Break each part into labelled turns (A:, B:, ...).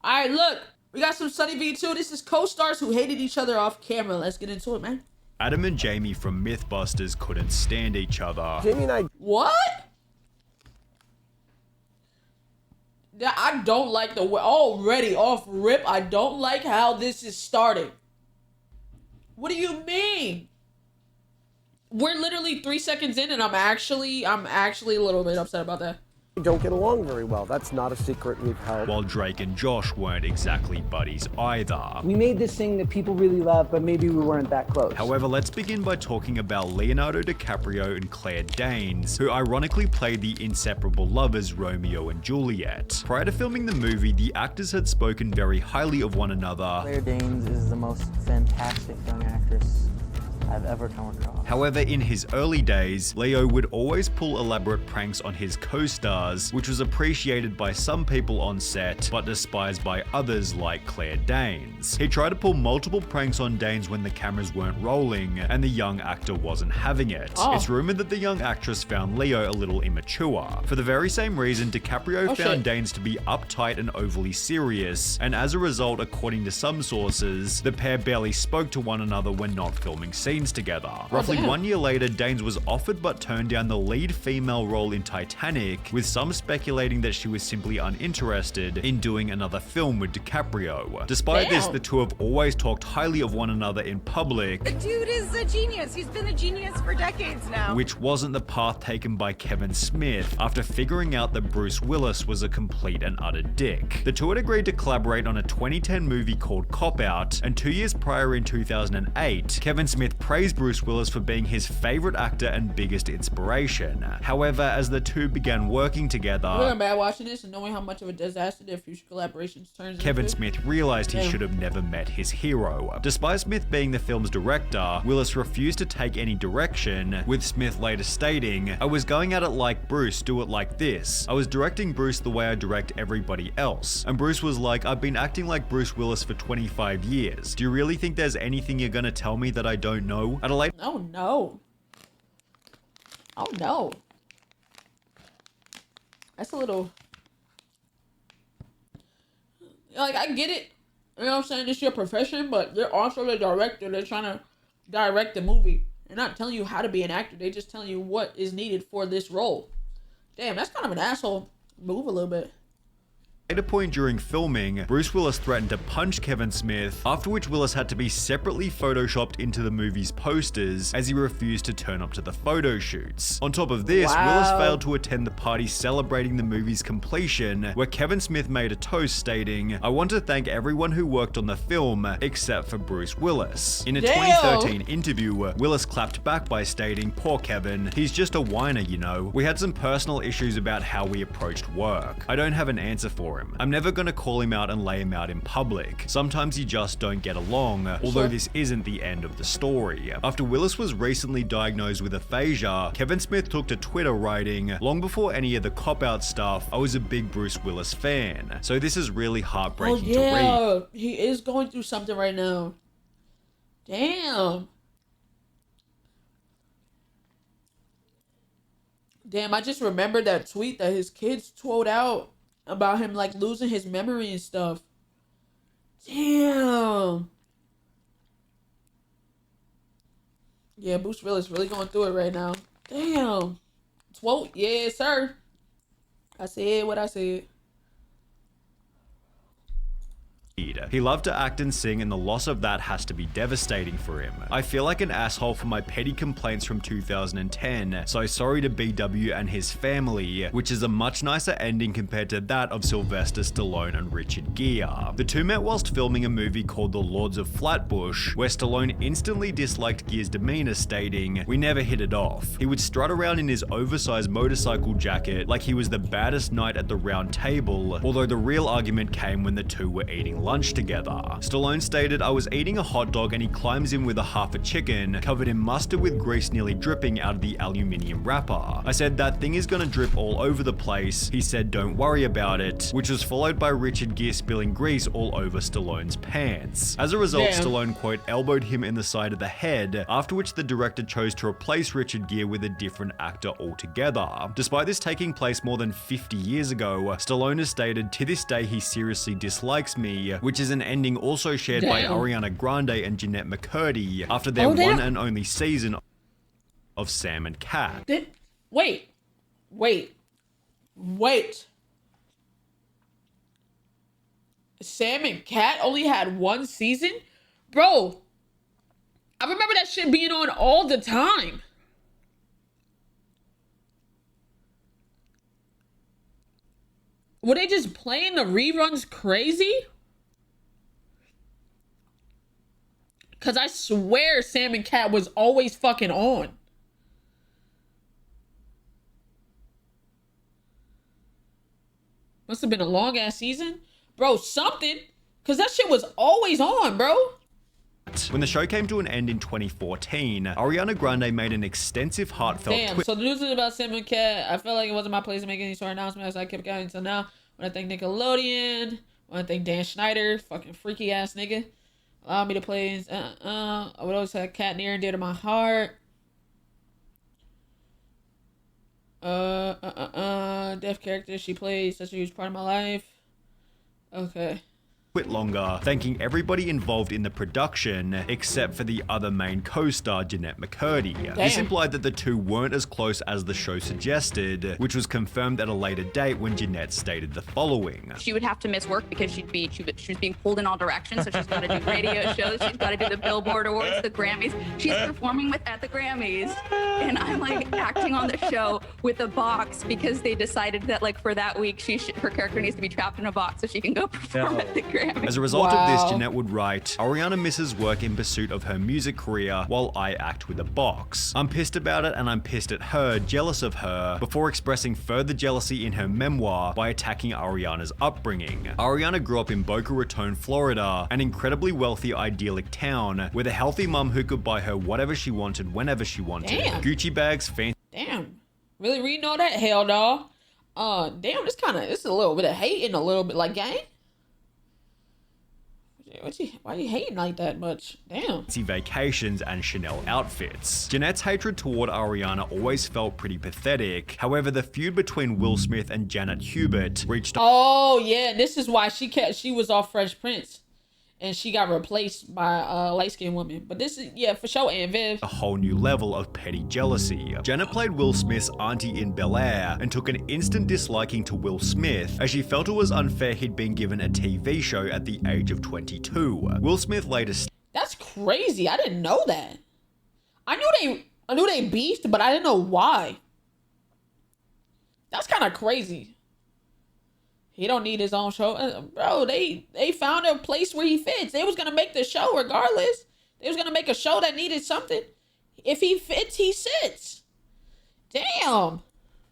A: All right, look. We got some SunnyV2. This is co-stars who hated each other off camera. Let's get into it, man.
B: Adam and Jamie from Mythbusters couldn't stand each other.
C: Jamie and I...
A: What? Yeah, I don't like the way, already off rip, I don't like how this is starting. What do you mean? We're literally 3 seconds in and I'm actually a little bit upset about that.
C: don't get along very well. That's not a secret we've held.
B: While Drake and Josh weren't exactly buddies either.
D: We made this thing that people really love, but maybe we weren't that close.
B: However, let's begin by talking about Leonardo DiCaprio and Claire Danes, who ironically played the inseparable lovers Romeo and Juliet. Prior to filming the movie, the actors had spoken very highly of one another.
E: Claire Danes is the most fantastic young actress I've ever come across.
B: However, in his early days, Leo would always pull elaborate pranks on his co-stars, which was appreciated by some people on set, but despised by others like Claire Danes. He tried to pull multiple pranks on Danes when the cameras weren't rolling, and the young actor wasn't having it. It's rumored that the young actress found Leo a little immature. For the very same reason, DiCaprio found Danes to be uptight and overly serious, and as a result, according to some sources, the pair barely spoke to one another when not filming scenes together. Roughly 1 year later, Danes was offered but turned down the lead female role in Titanic, with some speculating that she was simply uninterested in doing another film with DiCaprio. Despite this, the two have always talked highly of one another in public.
F: The dude is a genius. He's been a genius for decades now.
B: Which wasn't the path taken by Kevin Smith after figuring out that Bruce Willis was a complete and utter dick. The two had agreed to collaborate on a 2010 movie called Cop Out, and 2 years prior in 2008, Kevin Smith praised Bruce Willis for being his favorite actor and biggest inspiration. However, as the two began working together,
A: I'm bad watching this and knowing how much of a disaster their future collaborations turns
B: Kevin
A: into.
B: Smith realized he should have never met his hero. Despite Smith being the film's director, Willis refused to take any direction, with Smith later stating, "I was going at it like Bruce, do it like this. I was directing Bruce the way I direct everybody else." And Bruce was like, "I've been acting like Bruce Willis for 25 years. Do you really think there's anything you're gonna tell me that I don't know?" At a later
A: Oh no. Oh no. That's a little... Like, I get it. You know what I'm saying? It's your profession, but they're also the director. They're trying to direct the movie. They're not telling you how to be an actor. They're just telling you what is needed for this role. Damn, that's kind of an asshole move a little bit.
B: At a point during filming, Bruce Willis threatened to punch Kevin Smith, after which Willis had to be separately photoshopped into the movie's posters as he refused to turn up to the photo shoots. On top of this, Willis failed to attend the party celebrating the movie's completion, where Kevin Smith made a toast stating, "I want to thank everyone who worked on the film, except for Bruce Willis." In a 2013 interview, Willis clapped back by stating, "Poor Kevin, he's just a whiner, you know. We had some personal issues about how we approached work. I don't have an answer for him. I'm never gonna call him out and lay him out in public. Sometimes you just don't get along, although this isn't the end of the story." After Willis was recently diagnosed with aphasia, Kevin Smith took to Twitter writing, "Long before any of the cop-out stuff, I was a big Bruce Willis fan. So this is really heartbreaking to read."
A: He is going through something right now. Damn. Damn, I just remembered that tweet that his kids tweeted out about him, like, losing his memory and stuff. Damn. Yeah, Bruce Willis really going through it right now. Damn. Swope, yes, sir. I said what I said.
B: He loved to act and sing, and the loss of that has to be devastating for him. "I feel like an asshole for my petty complaints from 2010, so sorry to BW and his family," which is a much nicer ending compared to that of Sylvester Stallone and Richard Gere. The two met whilst filming a movie called The Lords of Flatbush, where Stallone instantly disliked Gere's demeanor, stating, "We never hit it off. He would strut around in his oversized motorcycle jacket like he was the baddest knight at the round table," although the real argument came when the two were eating lunch lunch together. Stallone stated, "I was eating a hot dog and he climbs in with a half a chicken, covered in mustard with grease nearly dripping out of the aluminium wrapper. I said, that thing is gonna drip all over the place. He said, don't worry about it," which was followed by Richard Gere spilling grease all over Stallone's pants. As a result,
A: Damn.
B: Stallone, quote, elbowed him in the side of the head, after which the director chose to replace Richard Gere with a different actor altogether. Despite this taking place more than 50 years ago, Stallone has stated, "To this day he seriously dislikes me," which is an ending also shared by
A: Damn.
B: Ariana Grande and Jeanette McCurdy after their
A: Oh, damn.
B: one and only season of Sam and Cat.
A: Wait. Sam and Cat only had one season? Bro, I remember that shit being on all the time. Were they just playing the reruns crazy? Because I swear Sam and Cat was always fucking on. Must have been a long ass season. Bro, something. Because that shit was always on, bro.
B: When the show came to an end in 2014, Ariana Grande made an extensive heartfelt
A: Damn, so the news is about Sam and Cat. I felt like it wasn't my place to make any sort of announcement, so I kept going until now. When I thank Nickelodeon, when I thank Dan Schneider, fucking freaky ass nigga, allow me to play. I would always have Cat near and dear to my heart. Deaf character she plays such a huge part of my life. Okay.
B: bit longer, thanking everybody involved in the production, except for the other main co-star, Jeanette McCurdy. This implied that the two weren't as close as the show suggested, which was confirmed at a later date when Jeanette stated the following.
G: She would have to miss work because she was being pulled in all directions, so she's got to do radio shows, she's got to do the Billboard Awards, the Grammys. She's performing at the Grammys, and I'm like acting on the show with a box because they decided that like for that week her character needs to be trapped in a box so she can go perform at the Grammys.
B: As a result of this, Jeanette would write, "Ariana misses work in pursuit of her music career while I act with a box. I'm pissed about it and I'm pissed at her, jealous of her," before expressing further jealousy in her memoir by attacking Ariana's upbringing. Ariana grew up in Boca Raton, Florida, an incredibly wealthy, idyllic town with a healthy mum who could buy her whatever she wanted whenever she wanted.
A: Damn.
B: Gucci bags, fancy.
A: Damn. Really reading all that? Hell no. Damn, it's a little bit of hating, a little bit like gang. Why are you hating like that much? Damn.
B: Vacations and Chanel outfits. Jeanette's hatred toward Ariana always felt pretty pathetic. However, the feud between Will Smith and Janet Hubert reached
A: Oh yeah, this is why she was off Fresh Prince. And she got replaced by a light-skinned woman. But this is, yeah, for sure, Aunt Viv.
B: a whole new level of petty jealousy. Janet played Will Smith's auntie in Bel-Air and took an instant disliking to Will Smith as she felt it was unfair he'd been given a TV show at the age of 22. Will Smith later
A: That's crazy. I didn't know that. I knew they beefed, but I didn't know why. That's kind of crazy. He don't need his own show. Bro, they found a place where he fits. They was going to make the show regardless. They was going to make a show that needed something. If he fits, he sits. Damn.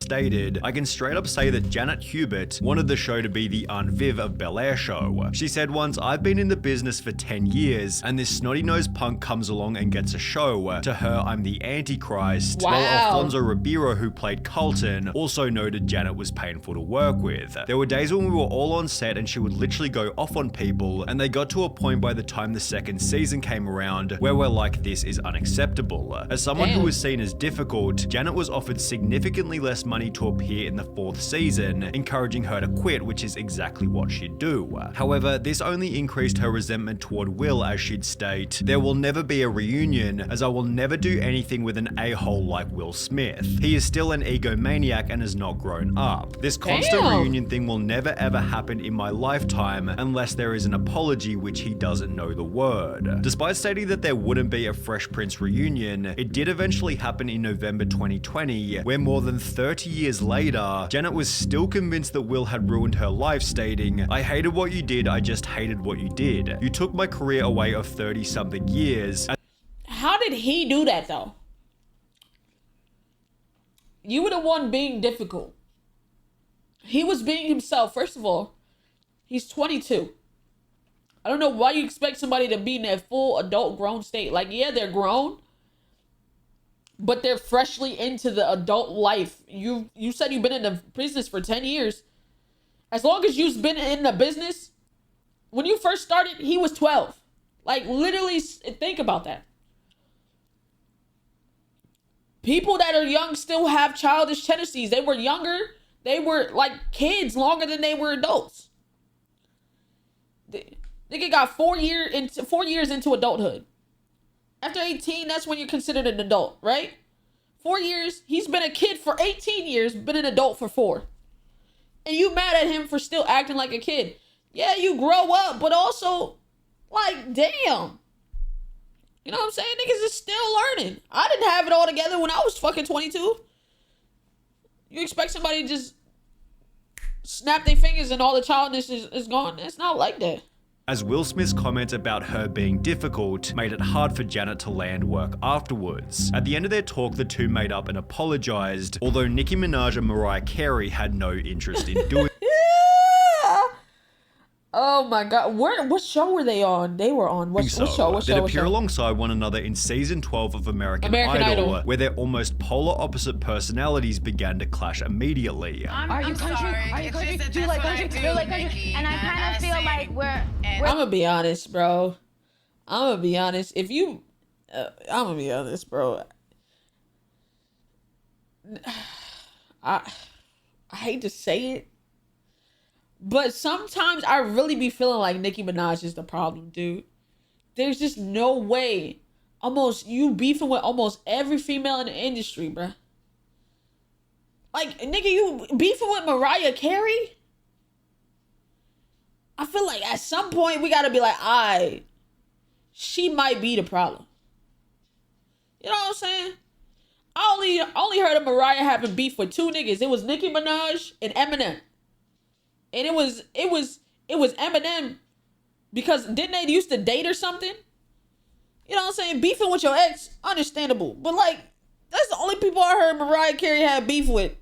B: stated, "I can straight up say that Janet Hubert wanted the show to be the Aunt Viv of Bel-Air show. She said once, I've been in the business for 10 years and this snotty-nosed punk comes along and gets a show. To her, I'm the Antichrist."
A: Wow.
B: While Alfonso Ribeiro, who played Carlton, also noted Janet was painful to work with. There were days when we were all on set and she would literally go off on people, and they got to a point by the time the second season came around where we're like, this is unacceptable. As someone who was seen as difficult, Janet was offered significantly less money to appear in the 4th season, encouraging her to quit, which is exactly what she'd do. However, this only increased her resentment toward Will, as she'd state, "There will never be a reunion, as I will never do anything with an a-hole like Will Smith. He is still an egomaniac and has not grown up. This constant reunion thing will never ever happen in my lifetime unless there is an apology, which he doesn't know the word." Despite stating that there wouldn't be a Fresh Prince reunion, it did eventually happen in November 2020, where more than 30 years later, Janet was still convinced that Will had ruined her life, stating, "I hated what you did, I just hated what you did. You took my career away of 30-something years."
A: How did he do that though? You were the one being difficult. He was being himself. First of all, he's 22. I don't know why you expect somebody to be in a full adult grown state. Like, yeah, they're grown, but they're freshly into the adult life. You said you've been in the business for 10 years. As long as you've been in the business, when you first started, he was 12. Like, literally, think about that. People that are young still have childish tendencies. They were younger. They were like kids longer than they were adults. Nigga got 4 years into adulthood. After 18, that's when you're considered an adult, right? 4 years. He's been a kid for 18 years, been an adult for 4. And you mad at him for still acting like a kid. Yeah, you grow up, but also, like, damn. You know what I'm saying? Niggas is still learning. I didn't have it all together when I was fucking 22. You expect somebody to just snap their fingers and all the childness is gone? It's not like that.
B: As Will Smith's comment about her being difficult made it hard for Janet to land work afterwards. At the end of their talk, the two made up and apologized, although Nicki Minaj and Mariah Carey had no interest in doing
A: Oh my God. What show were they on? They were on what show?
B: They'd appear alongside one another in season 12 of American Idol, where their almost polar opposite personalities began to clash immediately.
H: Are you country? Are you country? Do you like country? Do you like country? And I kind of feel like we're
A: I'm gonna be honest, bro. I'm gonna be honest. If you, I'm gonna be honest, bro. I hate to say it, but sometimes I really be feeling like Nicki Minaj is the problem, dude. There's just no way. You beefing with almost every female in the industry, bruh. Like, nigga, you beefing with Mariah Carey? I feel like at some point we gotta be like, she might be the problem. You know what I'm saying? I only heard of Mariah having beef with 2 niggas. It was Nicki Minaj and Eminem. And it was Eminem because didn't they used to date or something? You know what I'm saying? Beefing with your ex, understandable. But like, that's the only people I heard Mariah Carey had beef with.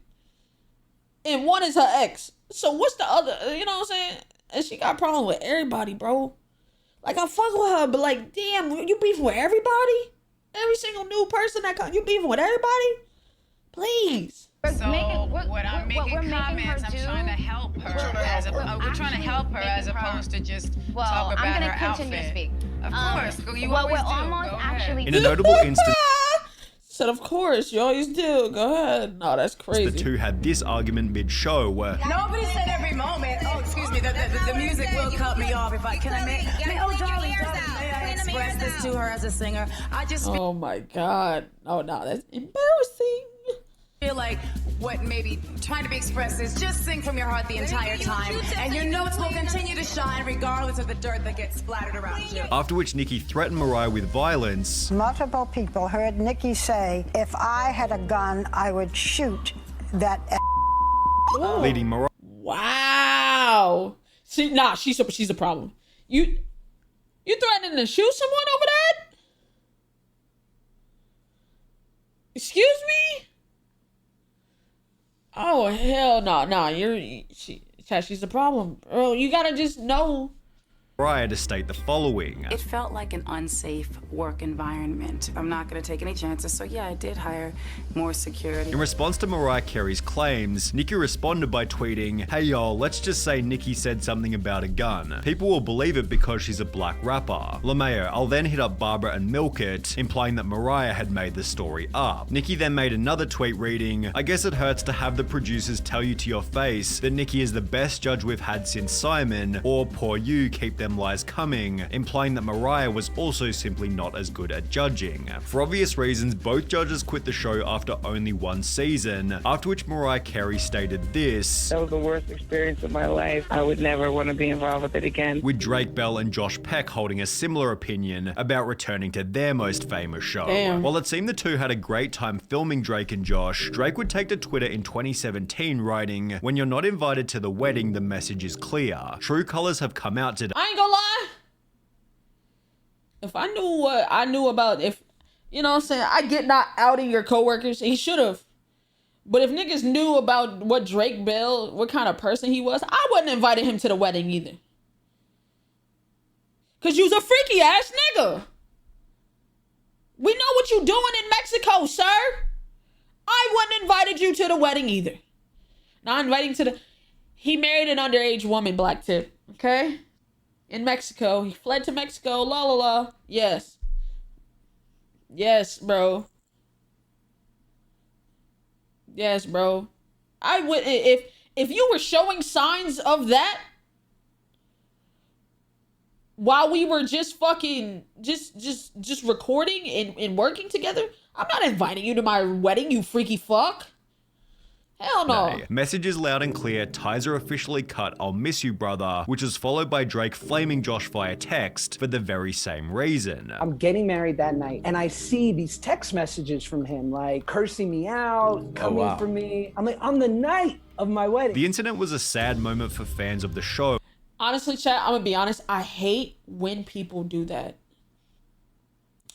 A: And one is her ex. So what's the other? You know what I'm saying? And she got a problem with everybody, bro. Like, I fuck with her, but like, damn, you beefing with everybody? Every single new person that comes, you beefing with everybody? Please.
H: So
F: What I'm making comments, I'm trying to help her. We're trying to help her as opposed to just talk about
H: I'm
F: her
H: gonna continue
F: outfit.
H: to speak.
F: Of course, you
H: Well,
F: always
H: we're
F: do.
H: almost
F: Go ahead.
H: actually.
B: In a notable instance,
A: Said, of course, you always do. Go ahead. No, that's crazy.
B: the two had this argument mid-show where
F: Nobody said every moment. Oh, excuse me. The music will cut me off if I can. Oh, darling, may I express this to her as a singer? I just
A: Oh my God. Oh no, that's embarrassing.
F: feel like what maybe trying to be expressed is just sing from your heart the entire time, and your notes will continue to shine regardless of the dirt that gets splattered around you.
B: after which Nicki threatened Mariah with violence,
I: Multiple people heard Nikki say, if I had a gun, I would shoot that
B: leading Mariah
A: Wow. See, nah, she's a problem. You threatening to shoot someone over that? Excuse me? Oh hell no, she's the problem, bro. You gotta just know.
B: to state the following.
J: It felt like an unsafe work environment. I'm not going to take any chances, so yeah, I did hire more security.
B: In response to Mariah Carey's claims, Nicki responded by tweeting, "Hey y'all, let's just say Nicki said something about a gun. People will believe it because she's a black rapper. LaMayo, I'll then hit up Barbara and milk it," implying that Mariah had made the story up. Nicki then made another tweet reading, "I guess it hurts to have the producers tell you to your face that Nicki is the best judge we've had since Simon, or poor you, keep them lies coming," implying that Mariah was also simply not as good at judging. For obvious reasons, both judges quit the show after only one season, after which Mariah Carey stated this:
K: "That was the worst experience of my life. I would never want to be involved with it again." With Drake Bell and Josh Peck holding a similar opinion about returning to their most famous show.
A: Damn.
B: While it seemed the two had a great time filming Drake and Josh, Drake would take to Twitter in 2017 writing, "When you're not invited to the wedding, the message is clear. True colors have come out today."
A: I ain't gonna lie. If I knew what I knew about, if, you know what I'm saying, I get not outing your coworkers. He should have. But if niggas knew about what Drake Bell, what kind of person he was, I wouldn't have invited him to the wedding either. Cause you's a freaky ass nigga. We know what you doing in Mexico, sir. I wouldn't invited you to the wedding either. Not inviting to the... He married an underage woman, Black Tip. Okay? In Mexico. He fled to Mexico. La la la. Yes. Yes, bro. Yes, bro. I would... If you were showing signs of that while we were just fucking just recording and working together, I'm not inviting you to my wedding, you freaky fuck. Hell no.
B: Messages loud and clear, ties are officially cut, I'll miss you, brother, which was followed by Drake flaming Josh via text for the very same reason.
D: I'm getting married that night, and I see these text messages from him, like cursing me out, coming for me. I'm like, on the night of my wedding.
B: The incident was a sad moment for fans of the show.
A: Honestly, chat, I'm gonna be honest. I hate when people do that.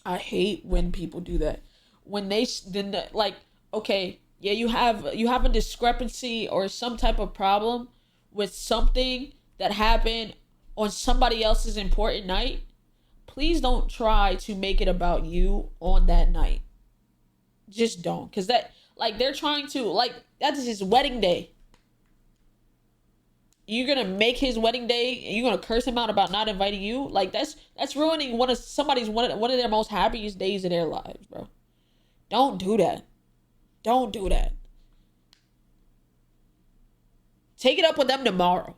A: I hate when people do that. When they then like, okay, yeah, you have a discrepancy or some type of problem with something that happened on somebody else's important night. Please don't try to make it about you on that night. Just don't, cause that like they're trying to like that's his wedding day. You're gonna make his wedding day and you're gonna curse him out about not inviting you? Like that's ruining one of their most happiest days of their lives, bro. Don't do that. Don't do that. Take it up with them tomorrow.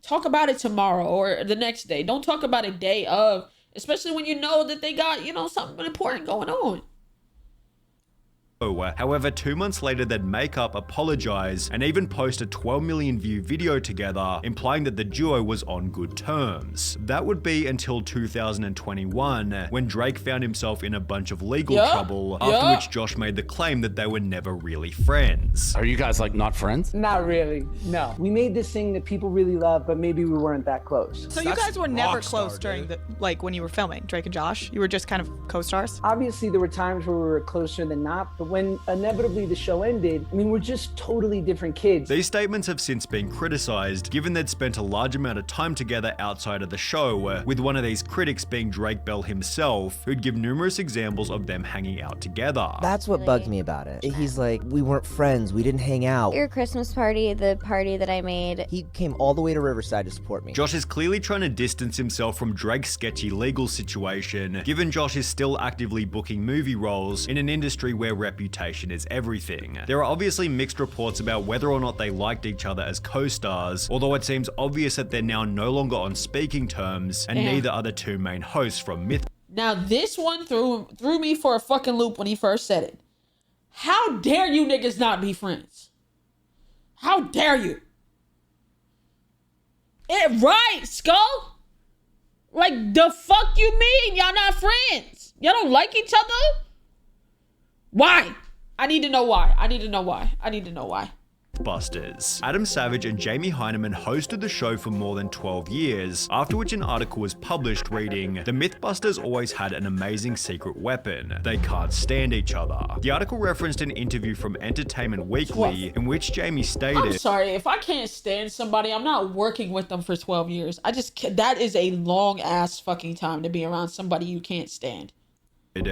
A: Talk about it tomorrow or the next day. Don't talk about it day of, especially when you know that they got, something important going on.
B: However, 2 months later they'd make up, apologize, and even post a 12 million view video together, implying that the duo was on good terms. That would be until 2021, when Drake found himself in a bunch of legal trouble, after which Josh made the claim that they were never really friends.
L: Are you guys like not friends?
D: Not really, no. We made this thing that people really love, but maybe we weren't that close.
M: So you guys were never close during when you were filming, Drake and Josh? You were just kind of co-stars?
D: Obviously there were times where we were closer than not, but when inevitably the show ended, I mean, we're just totally different kids.
B: These statements have since been criticized, given they'd spent a large amount of time together outside of the show, with one of these critics being Drake Bell himself, who'd give numerous examples of them hanging out together.
N: That's what bugged me about it. He's like, we weren't friends, we didn't hang out.
H: Your Christmas party, the party that I made.
N: He came all the way to Riverside to support me.
B: Josh is clearly trying to distance himself from Drake's sketchy legal situation, given Josh is still actively booking movie roles in an industry where reputation is everything. There are obviously mixed reports about whether or not they liked each other as co-stars, although it seems obvious that they're now no longer on speaking terms, and neither are the two main hosts from Myth.
A: Now this one threw me for a fucking loop when he first said it. How dare you niggas not be friends? How dare you? Right, Skull? Like, the fuck you mean y'all not friends? Y'all don't like each other? Why? I need to know why. I need to know why.
B: Busters. Adam Savage and Jamie Hyneman hosted the show for more than 12 years, after which an article was published reading, "The Mythbusters always had an amazing secret weapon. They can't stand each other." The article referenced an interview from Entertainment Weekly in which Jamie stated,
A: I'm sorry, if I can't stand somebody, I'm not working with them for 12 years. That is a long ass fucking time to be around somebody you can't stand.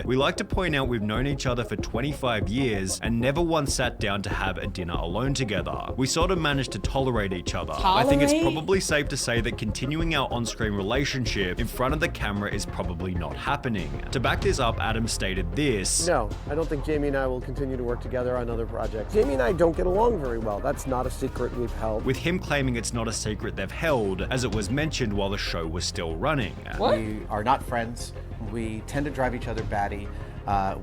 B: "We like to point out we've known each other for 25 years and never once sat down to have a dinner alone together. We sort of managed to tolerate each other. I think it's probably safe to say that continuing our on-screen relationship in front of the camera is probably not happening." To back this up, Adam stated this.
C: No, I don't think Jamie and I will continue to work together on other projects. Jamie and I don't get along very well. That's not a secret we've held.
B: With him claiming it's not a secret they've held, as it was mentioned while the show was still running.
O: What? We are not friends. We tend to drive each other batty.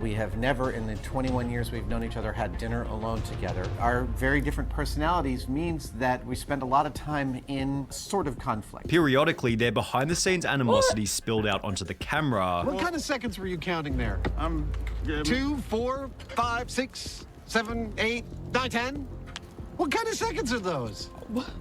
O: We have never, in the 21 years we've known each other, had dinner alone together. Our very different personalities means that we spend a lot of time in sort of conflict.
B: Periodically, their behind-the-scenes animosity spilled out onto the camera.
P: What kind of seconds were you counting there? 2, 4, 5, 6, 7, 8, 9, 10? What kind of seconds are those?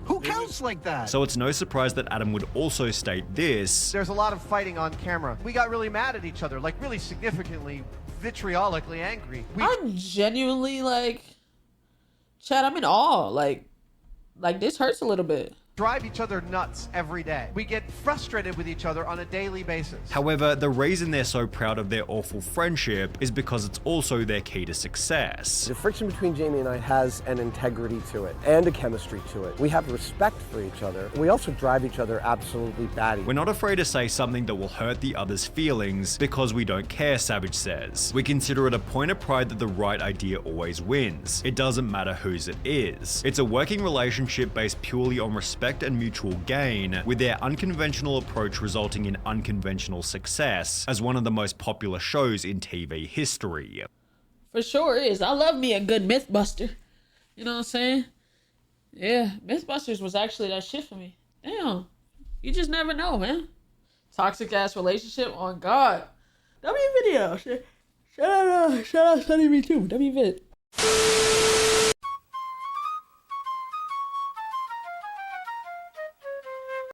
P: Who counts like that?
B: So it's no surprise that Adam would also state this.
Q: There's a lot of fighting on camera. We got really mad at each other, like really significantly, vitriolically angry.
A: I'm genuinely like, Chad, I'm in awe. Like this hurts a little bit.
Q: drive each other nuts every day. We get frustrated with each other on a daily basis.
B: However, the reason they're so proud of their awful friendship is because it's also their key to success.
C: The friction between Jamie and I has an integrity to it and a chemistry to it. We have respect for each other. We also drive each other absolutely batty.
B: We're not afraid to say something that will hurt the other's feelings because we don't care, Savage says. We consider it a point of pride that the right idea always wins. It doesn't matter whose it is. It's a working relationship based purely on respect and mutual gain, with their unconventional approach resulting in unconventional success as one of the most popular shows in TV history.
A: For sure is. I love me a good Mythbuster. You know what I'm saying? Yeah, Mythbusters was actually that shit for me. Damn. You just never know, man. Toxic ass relationship on God. W video. Shout out SunnyV2. W vid.